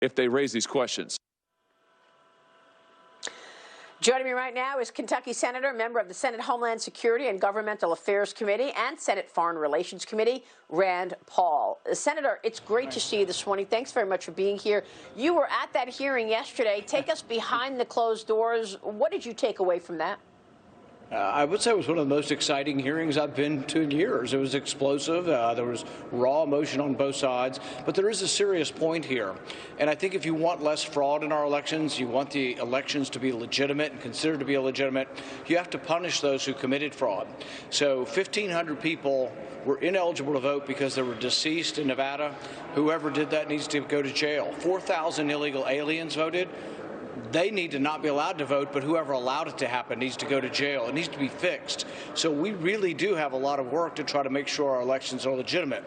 if they raise these questions. Joining me right now is Kentucky Senator, member of the Senate Homeland Security and Governmental Affairs Committee and Senate Foreign Relations Committee, Rand Paul. Senator, it's great to see you this morning. Thanks very much for being here. You were at that hearing yesterday. Take us behind the closed doors. What did you take away from that? I would say it was one of the most exciting hearings I've been to in years. It was explosive. There was raw emotion on both sides. But there is a serious point here. And I think if you want less fraud in our elections, you want the elections to be legitimate and considered to be illegitimate, you have to punish those who committed fraud. So 1,500 people were ineligible to vote because they were deceased in Nevada. Whoever did that needs to go to jail. 4,000 illegal aliens voted. They need to not be allowed to vote, but whoever allowed it to happen needs to go to jail. It needs to be fixed. So we really do have a lot of work to try to make sure our elections are legitimate.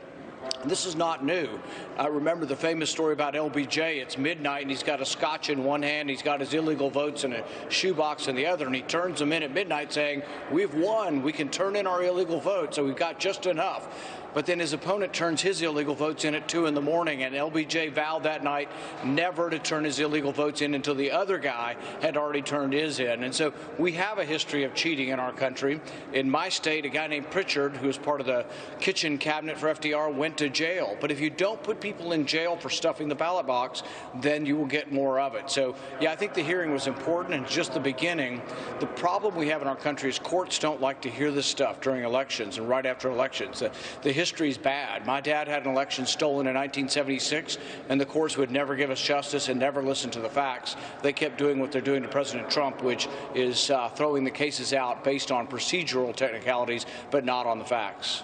This is not new. I remember the famous story about LBJ. It's midnight, and he's got a scotch in one hand. He's got his illegal votes in a shoebox in the other, and he turns them in at midnight saying, "We've won. We can turn in our illegal votes, so we've got just enough." But then his opponent turns his illegal votes in at 2 in the morning, and LBJ vowed that night never to turn his illegal votes in until the other guy had already turned his in. And so we have a history of cheating in our country. In my state, a guy named Pritchard, who was part of the kitchen cabinet for FDR, went to jail. But if you don't put people in jail for stuffing the ballot box, then you will get more of it. So, yeah, I think the hearing was important and just the beginning. The problem we have in our country is courts don't like to hear this stuff during elections and right after elections. The history is bad. My dad had an election stolen in 1976, and the courts would never give us justice and never listen to the facts. They kept doing what they're doing to President Trump, which is throwing the cases out based on procedural technicalities, but not on the facts.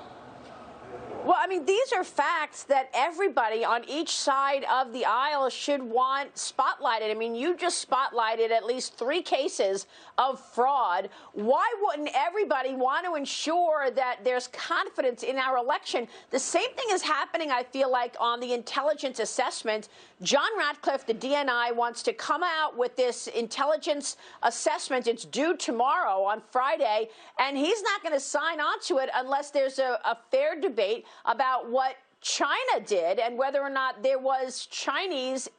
Well, I mean, these are facts that everybody on each side of the aisle should want spotlighted. I mean, you just spotlighted at least 3 cases of fraud. Why wouldn't everybody want to ensure that there's confidence in our election? The same thing is happening, I feel like, on the intelligence assessment. John Ratcliffe, the DNI, wants to come out with this intelligence assessment. It's due tomorrow on Friday, and he's not going to sign on to it unless there's a fair debate about what China did and whether or not there was Chinese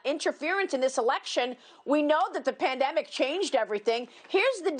interference in this election. We know that the pandemic changed everything. Here's the